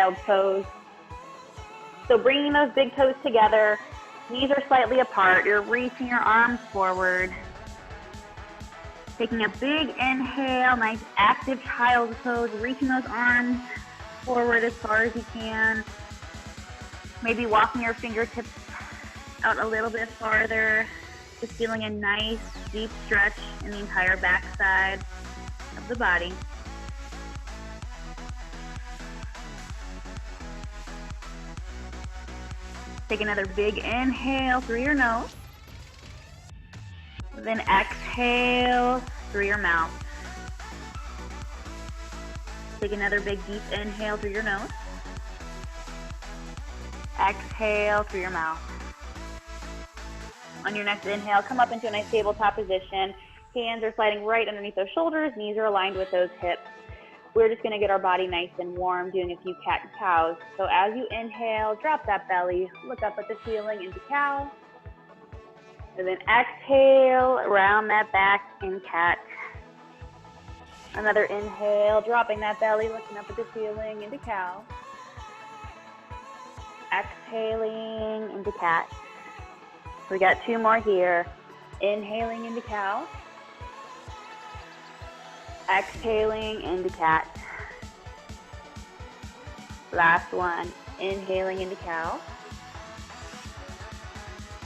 child's pose. So bringing those big toes together, knees are slightly apart. You're reaching your arms forward. Taking a big inhale, nice active child's pose, reaching those arms forward as far as you can. Maybe walking your fingertips out a little bit farther. Just feeling a nice deep stretch in the entire backside of the body. Take another big inhale through your nose. Then exhale through your mouth. Take another big deep inhale through your nose. Exhale through your mouth. On your next inhale, come up into a nice tabletop position. Hands are sliding right underneath those shoulders. Knees are aligned with those hips. We're just going to get our body nice and warm, doing a few cat and cows. So as you inhale, drop that belly, look up at the ceiling into cow. And then exhale, round that back in cat. Another inhale, dropping that belly, looking up at the ceiling into cow. Exhaling into cat. We got two more here. Inhaling into cow. Exhaling into cat. Last one. Inhaling into cow.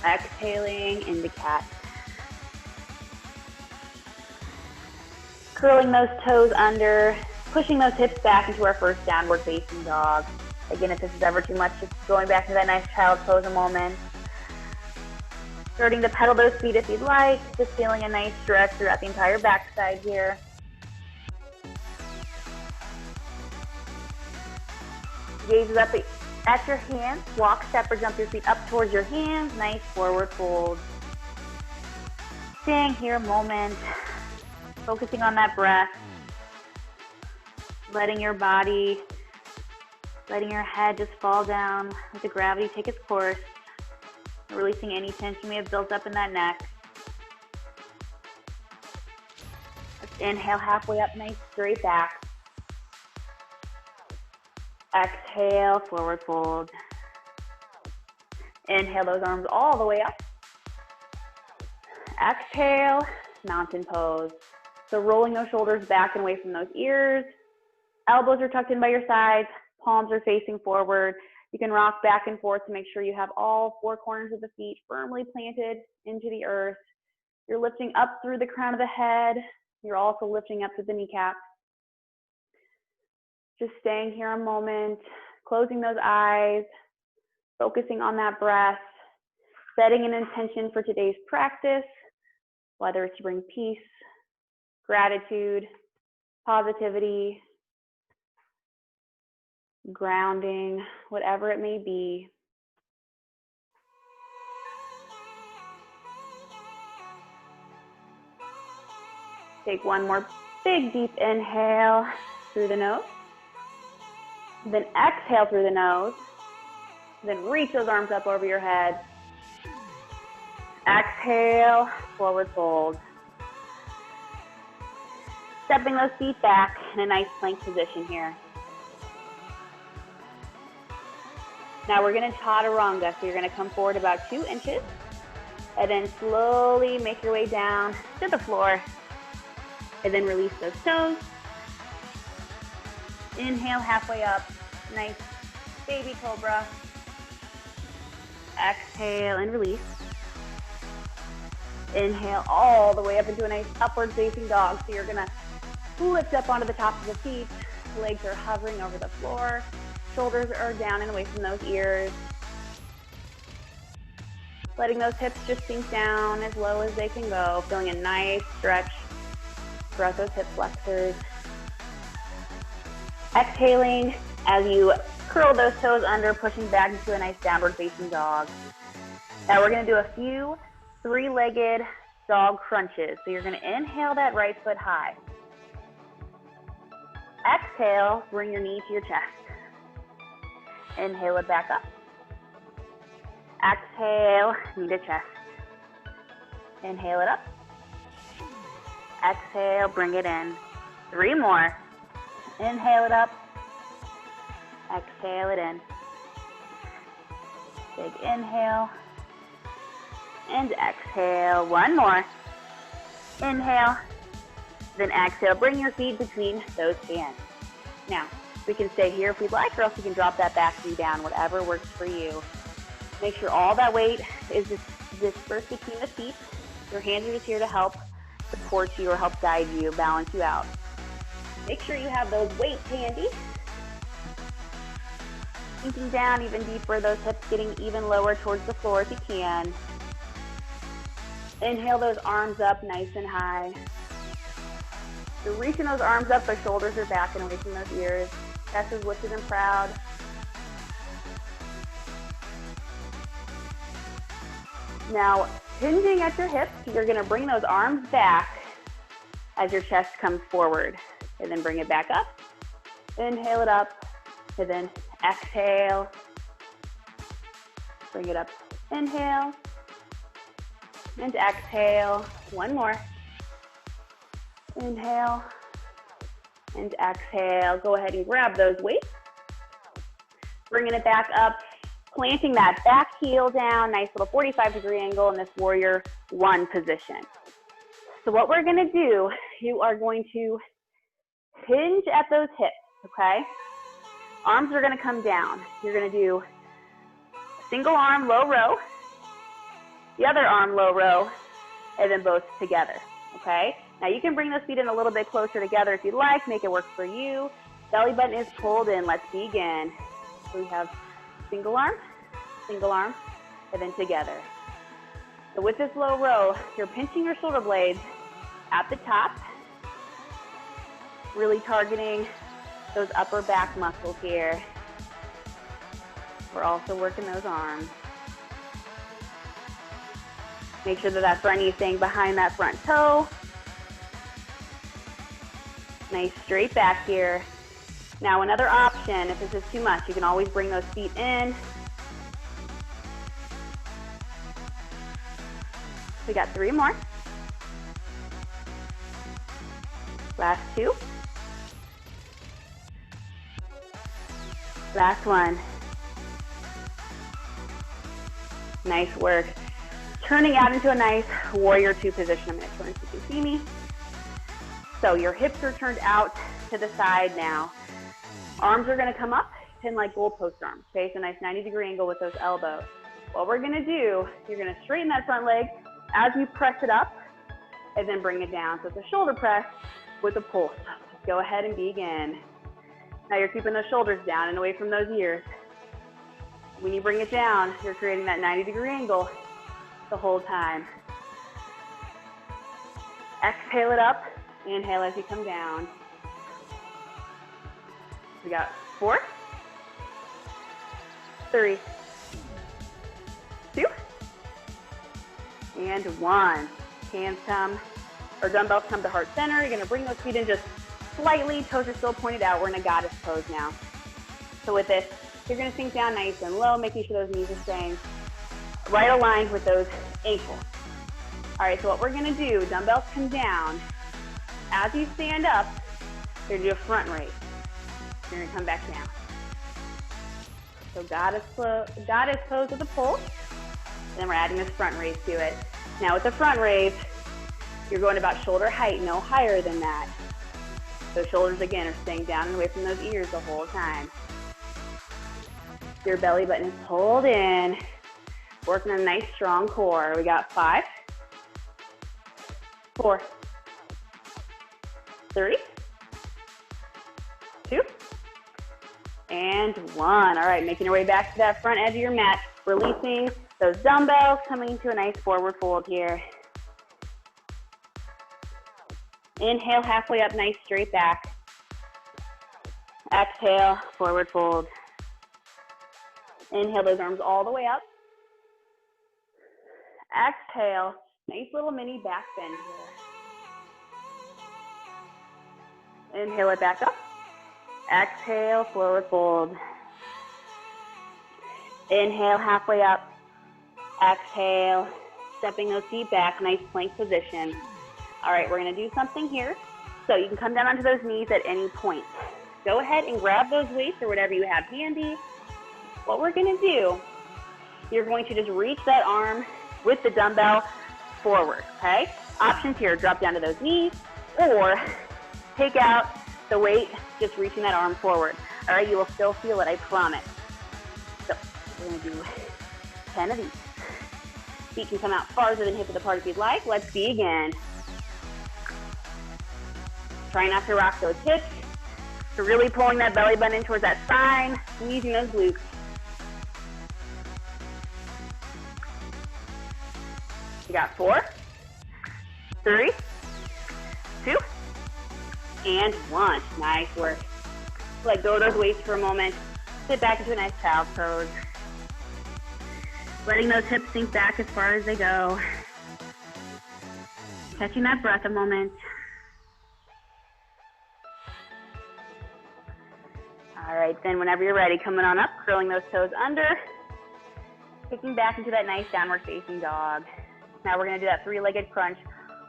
Exhaling into cat. Curling those toes under, pushing those hips back into our first downward facing dog. Again, if this is ever too much, just going back to that nice child's pose a moment. Starting to pedal those feet if you'd like, just feeling a nice stretch throughout the entire backside here. Gaze up at your hands, walk, step, or jump your feet up towards your hands, nice forward fold. Staying here a moment, focusing on that breath, letting your body, letting your head just fall down, let the gravity take its course. Releasing any tension we have built up in that neck. Let's inhale halfway up, nice straight back. Exhale, forward fold. Inhale those arms all the way up. Exhale, mountain pose. So rolling those shoulders back and away from those ears. Elbows are tucked in by your sides, palms are facing forward. You can rock back and forth to make sure you have all four corners of the feet firmly planted into the earth. You're lifting up through the crown of the head. You're also lifting up to the kneecap. Just staying here a moment, closing those eyes, focusing on that breath, setting an intention for today's practice, whether it's to bring peace, gratitude, positivity, grounding, whatever it may be. Take one more big deep inhale through the nose. Then exhale through the nose. Then reach those arms up over your head. Exhale, forward fold. Stepping those feet back in a nice plank position here. Now we're going to chaturanga, so you're going to come forward about 2 inches, and then slowly make your way down to the floor, and then release those toes. Inhale halfway up, nice baby cobra. Exhale and release. Inhale all the way up into a nice upward facing dog, so you're going to lift up onto the top of the feet, legs are hovering over the floor. Shoulders are down and away from those ears. Letting those hips just sink down as low as they can go. Feeling a nice stretch throughout those hip flexors. Exhaling as you curl those toes under, pushing back into a nice downward facing dog. Now we're going to do a few 3-legged dog crunches. So you're going to inhale that right foot high. Exhale, bring your knee to your chest. Inhale it back up. Exhale, knee to chest. Inhale it up. Exhale, bring it in. 3 more. Inhale it up. Exhale it in. Big inhale. And exhale. One more. Inhale. Then exhale. Bring your feet between those hands. Now, we can stay here if we'd like, or else you can drop that back knee down, whatever works for you. Make sure all that weight is dispersed between the feet. Your hands are just here to help support you or help guide you, balance you out. Make sure you have those weights handy. Sinking down even deeper, those hips getting even lower towards the floor if you can. Inhale those arms up nice and high. So reaching those arms up, the shoulders are back and away from those ears. Chest is lifted and proud. Now, hinging at your hips, you're going to bring those arms back as your chest comes forward. And then bring it back up. Inhale it up. And then exhale. Bring it up. Inhale. And exhale. One more. Inhale. And exhale. Go ahead and grab those weights. Bringing it back up. Planting that back heel down. Nice little 45-degree angle in this warrior one position. So what we're going to do, you are going to hinge at those hips, okay? Arms are going to come down. You're going to do a single arm, low row, the other arm, low row, and then both together, okay? Now you can bring those feet in a little bit closer together if you'd like, make it work for you. Belly button is pulled in. Let's begin. So we have single arm, and then together. So with this low row, you're pinching your shoulder blades at the top, really targeting those upper back muscles here. We're also working those arms. Make sure that front knee is staying behind that front toe. Nice straight back here. Now another option, if this is too much, you can always bring those feet in. We got 3 more. Last 2. Last one. Nice work. Turning out into a nice warrior two position. I'm going to turn so you can see me. So your hips are turned out to the side now. Arms are going to come up, pin like goalpost arms. Okay, so nice 90-degree angle with those elbows. What we're going to do, you're going to straighten that front leg as you press it up, and then bring it down. So it's a shoulder press with a pull. So go ahead and begin. Now you're keeping those shoulders down and away from those ears. When you bring it down, you're creating that 90-degree angle the whole time. Exhale it up. Inhale as you come down. We got 4, 3, 2, and 1. Hands come, or dumbbells come to heart center. You're going to bring those feet in just slightly. Toes are still pointed out. We're in a goddess pose now. So with this, you're going to sink down nice and low, making sure those knees are staying right aligned with those ankles. All right, so what we're going to do, dumbbells come down. As you stand up, you're going to do a front raise. You're going to come back down. So goddess pose with a pull. Then we're adding this front raise to it. Now with the front raise, you're going about shoulder height, no higher than that. So shoulders, again, are staying down and away from those ears the whole time. Your belly button is pulled in. Working on a nice, strong core. We got 5, 4, 3, 2, and 1. All right, making your way back to that front edge of your mat. Releasing those dumbbells, coming into a nice forward fold here. Inhale, halfway up, nice straight back. Exhale, forward fold. Inhale those arms all the way up. Exhale, nice little mini back bend here. Inhale it back up. Exhale, forward fold. Inhale, halfway up. Exhale, stepping those feet back, nice plank position. All right, we're gonna do something here. So you can come down onto those knees at any point. go ahead and grab those weights or whatever you have handy. What we're gonna do, you're going to just reach that arm with the dumbbell forward, okay? Options here, drop down to those knees, or take out the weight, just reaching that arm forward. All right, you will still feel it, I promise. So we're gonna do 10 of these. Feet can come out farther than hip of the part if you'd like. Let's begin. Try not to rock those hips. So really pulling that belly button in towards that spine, squeezing those glutes. You got 4, 3, 2, and 1. Nice work. Let go of those weights for a moment. Sit back into a nice child's pose. Letting those hips sink back as far as they go. Catching that breath a moment. All right, then whenever you're ready, coming on up, curling those toes under, kicking back into that nice downward facing dog. Now we're gonna do that 3-legged crunch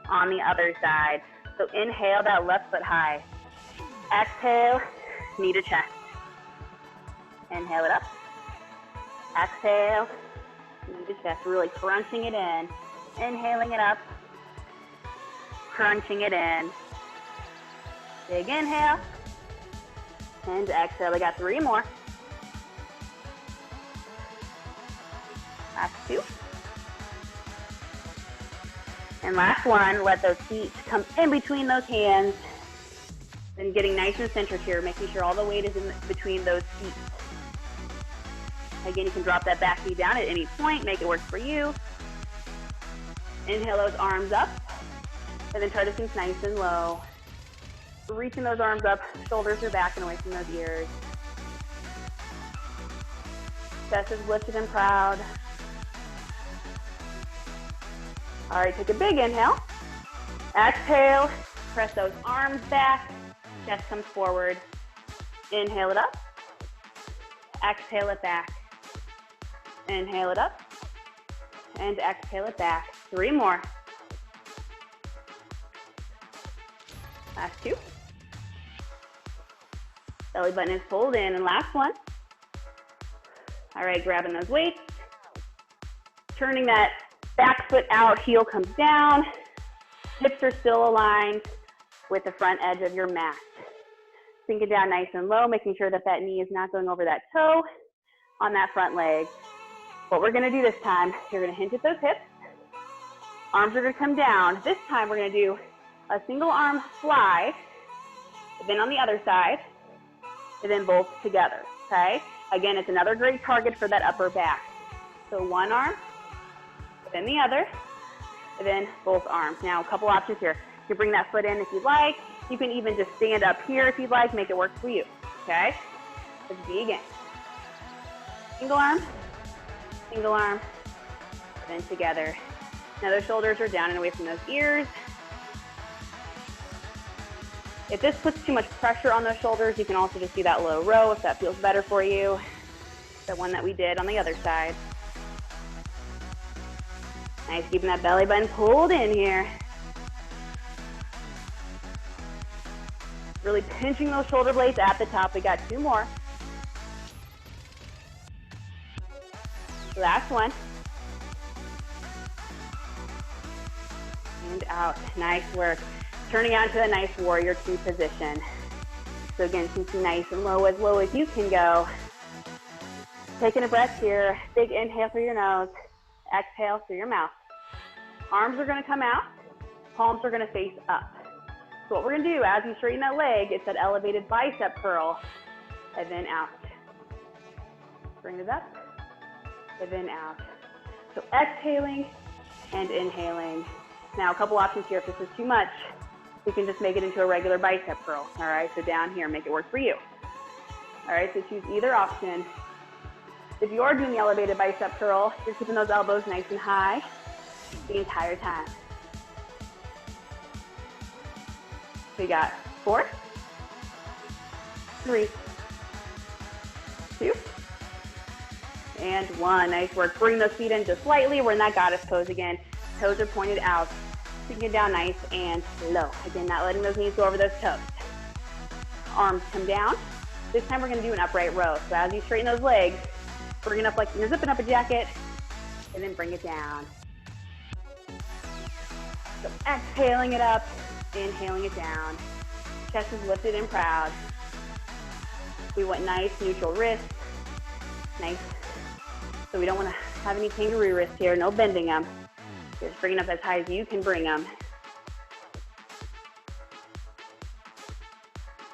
on the other side. So inhale that left foot high. Exhale, knee to chest. Inhale it up. Exhale, knee to chest. Really crunching it in. Inhaling it up. Crunching it in. Big inhale. And exhale. We got 3 more. Last 2. And last one, let those feet come in between those hands. And getting nice and centered here, making sure all the weight is in between those feet. Again, you can drop that back knee down at any point, make it work for you. Inhale those arms up, and then try to sink nice and low. Reaching those arms up, shoulders are back and away from those ears. Chest is lifted and proud. All right, take a big inhale. Exhale, press those arms back, chest comes forward. Inhale it up. Exhale it back. Inhale it up. And exhale it back. 3 more. Last 2. Belly button is pulled in, and last one. All right, grabbing those weights. Turning that back foot out, heel comes down. Hips are still aligned with the front edge of your mat. Sink it down nice and low, making sure that that knee is not going over that toe on that front leg. What we're gonna do this time, you're gonna hinge at those hips. Arms are gonna come down. This time we're gonna do a single arm fly, and then on the other side, and then both together, okay? Again, it's another great target for that upper back. So one arm, then the other, and then both arms. Now, a couple options here. You can bring that foot in if you'd like. You can even just stand up here if you'd like, make it work for you, okay? Let's begin. Single arm, then together. Now those shoulders are down and away from those ears. If this puts too much pressure on those shoulders, you can also just do that low row if that feels better for you. The one that we did on the other side. Nice, keeping that belly button pulled in here. Really pinching those shoulder blades at the top. We got 2 more. Last one. And out. Nice work. Turning out to a nice warrior 2 position. So again, sinking nice and low as you can go. Taking a breath here. Big inhale through your nose. Exhale through your mouth. Arms are going to come out. Palms are going to face up. So what we're going to do as you straighten that leg, it's that elevated bicep curl, and then out. Bring it up, and then out. So exhaling and inhaling. Now a couple options here. If this is too much, you can just make it into a regular bicep curl. All right, so down here, make it work for you. All right, so choose either option. If you are doing the elevated bicep curl, you're keeping those elbows nice and high the entire time. We got 4, 3, 2, and 1. Nice work. Bring those feet in just slightly. We're in that goddess pose again. Toes are pointed out. Sinking it down nice and low. Again, not letting those knees go over those toes. arms come down. This time we're gonna do an upright row. So as you straighten those legs, bring it up like you're zipping up a jacket, and then bring it down. So exhaling it up, inhaling it down. Chest is lifted and proud. We want nice neutral wrists. Nice. So we don't want to have any kangaroo wrists here, no bending them. Just bring it up as high as you can bring them.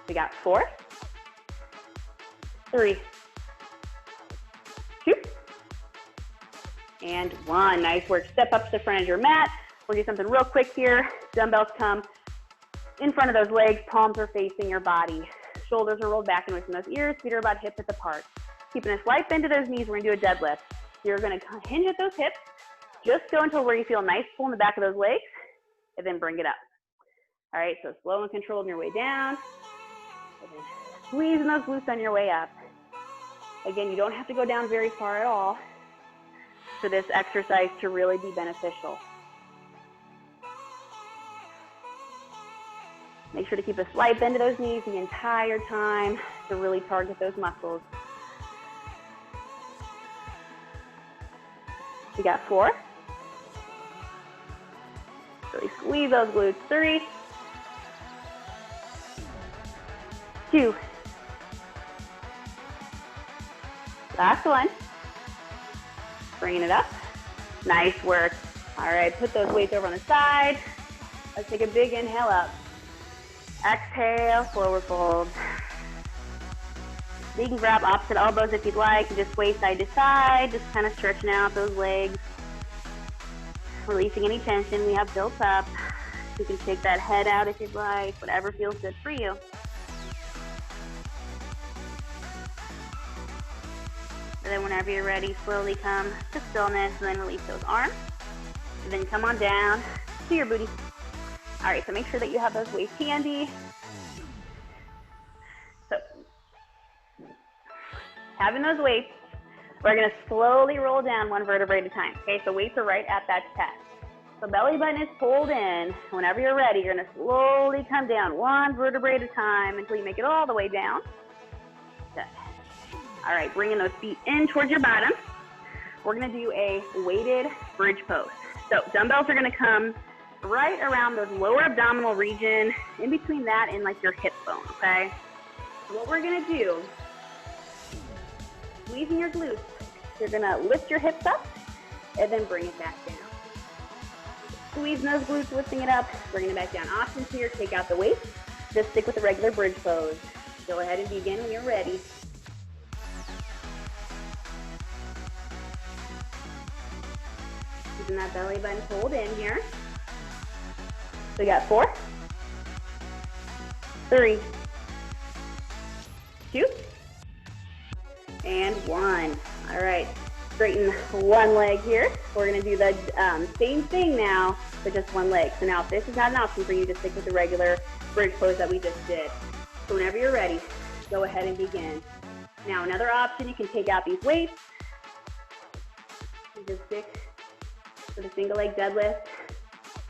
We got 4, 3, 2, and 1. Nice work. Step up to the front of your mat. We'll do something real quick here. Dumbbells come in front of those legs. Palms are facing your body. Shoulders are rolled back and away from those ears. Feet are about hip width apart. Keeping a slight bend to those knees, we're gonna do a deadlift. You're gonna hinge at those hips. Just go until where you feel a nice pull in the back of those legs, and then bring it up. All right, so slow and controlled on your way down. And then squeezing those glutes on your way up. Again, you don't have to go down very far at all for this exercise to really be beneficial. Make sure to keep a slight bend to those knees the entire time to really target those muscles. We got 4. Really squeeze those glutes. 3, 2. Last one. Bringing it up. Nice work. All right, put those weights over on the side. Let's take a big inhale up. Exhale, forward fold. You can grab opposite elbows if you'd like, and just sway side to side, just kind of stretching out those legs, releasing any tension we have built up. You can shake that head out if you'd like, whatever feels good for you. And then whenever you're ready, slowly come to stillness, and then release those arms, and then come on down to your booty. All right, so make sure that you have those weights handy. So, having those weights, we're gonna slowly roll down one vertebrae at a time. Okay, so weights are right at that chest. So belly button is pulled in. Whenever you're ready, you're gonna slowly come down one vertebrae at a time until you make it all the way down. Good. All right, bringing those feet in towards your bottom. We're gonna do a weighted bridge pose. So dumbbells are gonna come right around the lower abdominal region, in between that and like your hip bone, okay? So what we're gonna do, squeezing your glutes, you're gonna lift your hips up and then bring it back down. Squeezing those glutes, lifting it up, bringing it back down. Options here, take out the weight, just stick with the regular bridge pose. Go ahead and begin when you're ready. Keeping that belly button pulled in here. So we got 4, 3, 2, and 1. All right, straighten one leg here. We're gonna do the same thing now, but just one leg. So now if this is not an option for you, to stick with the regular bridge pose that we just did. So whenever you're ready, go ahead and begin. Now another option, you can take out these weights. You just stick with a single leg deadlift,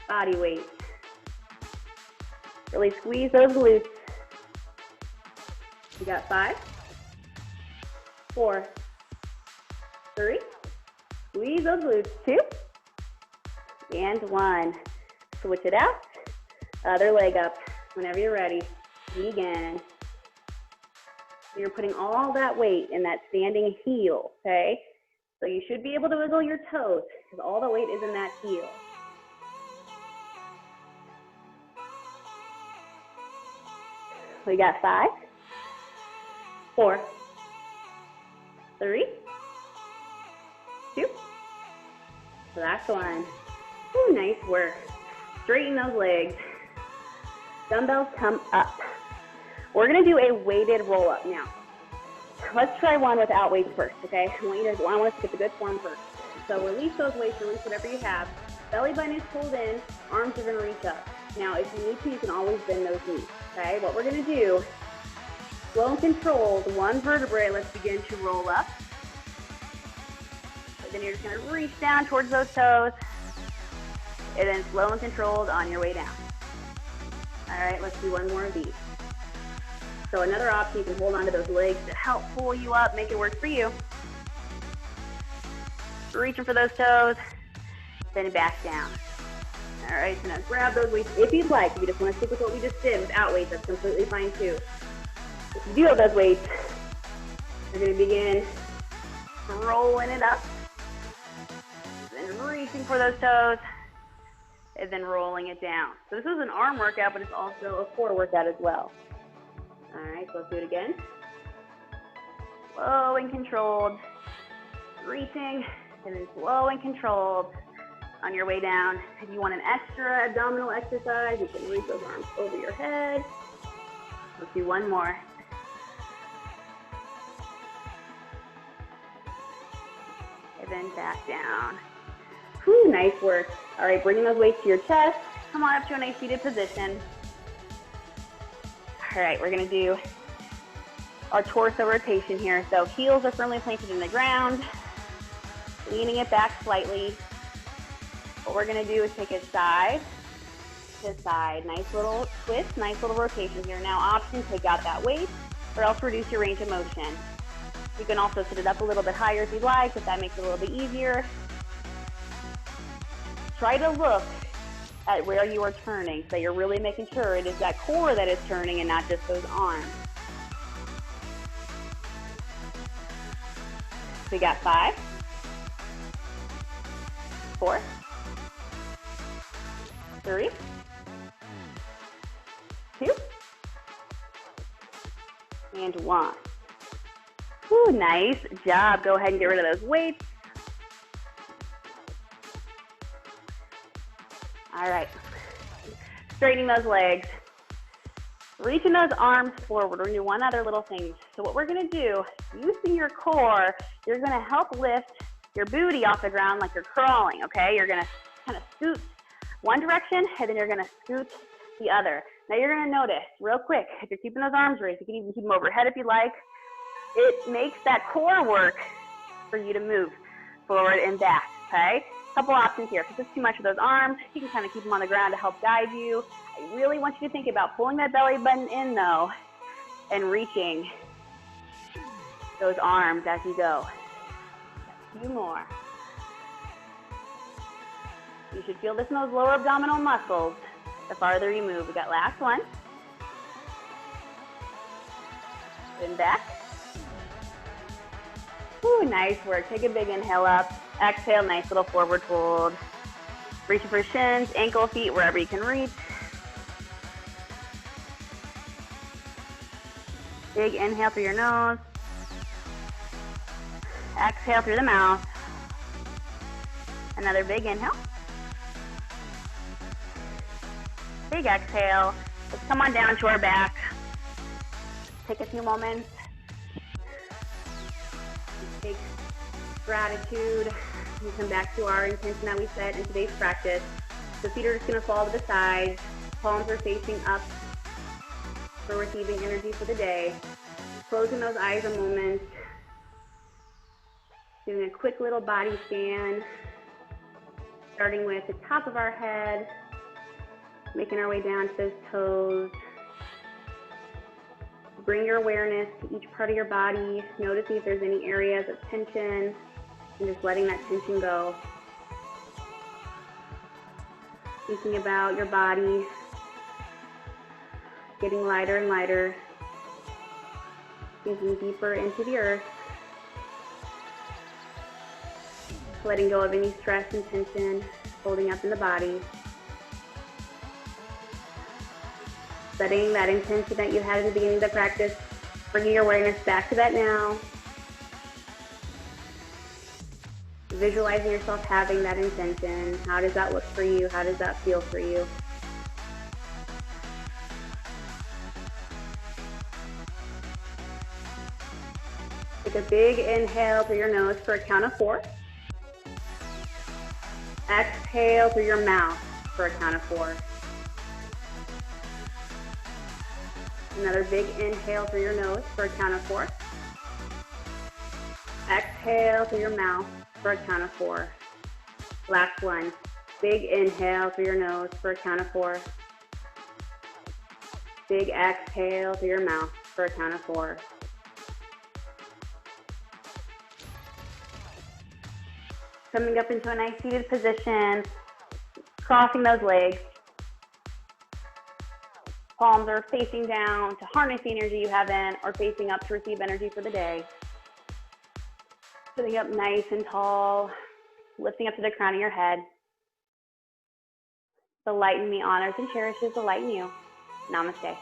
body weight. Really squeeze those glutes. We got 5, 4, 3, squeeze those glutes, 2, and 1. Switch it out, other leg up. Whenever you're ready, begin. You're putting all that weight in that standing heel, okay? So you should be able to wiggle your toes, because all the weight is in that heel. We got 5, 4, 3, 2. So that's 1. Ooh, nice work. Straighten those legs. Dumbbells come up. We're gonna do a weighted roll up now. Let's try one without weights first, okay? I want us to get the good form first. So release those weights, release whatever you have. Belly button is pulled in, arms are gonna reach up. Now, if you need to, you can always bend those knees, okay? What we're gonna do, slow and controlled, one vertebrae, let's begin to roll up. And then you're just gonna reach down towards those toes, and then slow and controlled on your way down. All right, let's do one more of these. So another option, you can hold onto those legs to help pull you up, make it work for you. Reaching for those toes, then back down. All right, so now grab those weights if you'd like. If you just want to stick with what we just did without weights, that's completely fine too. If you do have those weights, you're going to begin rolling it up, then reaching for those toes, and then rolling it down. So this is an arm workout, but it's also a core workout as well. All right, so let's do it again. Slow and controlled, reaching, and then slow and controlled on your way down. If you want an extra abdominal exercise, you can reach those arms over your head. Let's do one more. And then back down. Whew, nice work. All right, bringing those weights to your chest. Come on up to a nice seated position. All right, we're gonna do our torso rotation here. So heels are firmly planted in the ground, leaning it back slightly. What we're gonna do is take it side to side. Nice little twist, nice little rotation here. Now option, take out that weight or else reduce your range of motion. You can also sit it up a little bit higher if you'd like, if that makes it a little bit easier. Try to look at where you are turning, so you're really making sure it is that core that is turning and not just those arms. We got 5, 4, 3, 2, and 1. Ooh, nice job. Go ahead and get rid of those weights. All right, straightening those legs, reaching those arms forward. We're gonna do one other little thing. So what we're gonna do, using your core, you're gonna help lift your booty off the ground like you're crawling, okay? You're gonna kind of scoot one direction, and then you're gonna scoot the other. Now you're gonna notice, real quick, if you're keeping those arms raised, you can even keep them overhead if you like. It makes that core work for you to move forward and back, okay? Couple options here. If it's just too much of those arms, you can kind of keep them on the ground to help guide you. I really want you to think about pulling that belly button in though and reaching those arms as you go. A few more. You should feel this in those lower abdominal muscles the farther you move. We got last one. Then back. Ooh, nice work. Take a big inhale up. Exhale, nice little forward fold. Reaching for shins, ankle, feet, wherever you can reach. Big inhale through your nose. Exhale through the mouth. Another big inhale. Big exhale. Let's come on down to our back. Take a few moments. Take gratitude. We come back to our intention that we set in today's practice. The feet are just going to fall to the sides. Palms are facing up for receiving energy for the day. Closing those eyes a moment. Doing a quick little body scan. Starting with the top of our head. Making our way down to those toes. Bring your awareness to each part of your body. Noticing if there's any areas of tension. And just letting that tension go. Thinking about your body getting lighter and lighter. Sinking deeper into the earth. Letting go of any stress and tension holding up in the body. Setting that intention that you had at the beginning of the practice. Bringing your awareness back to that now. Visualizing yourself having that intention. How does that look for you? How does that feel for you? Take a big inhale through your nose for a count of 4. Exhale through your mouth for a count of 4. Another big inhale through your nose for a count of 4. Exhale through your mouth for a count of 4. Last one. Big inhale through your nose for a count of 4. Big exhale through your mouth for a count of 4. Coming up into a nice seated position, crossing those legs. Palms are facing down to harness the energy you have in, or facing up to receive energy for the day. Sitting up nice and tall, lifting up to the crown of your head. The light in me honors and cherishes the light in you. Namaste.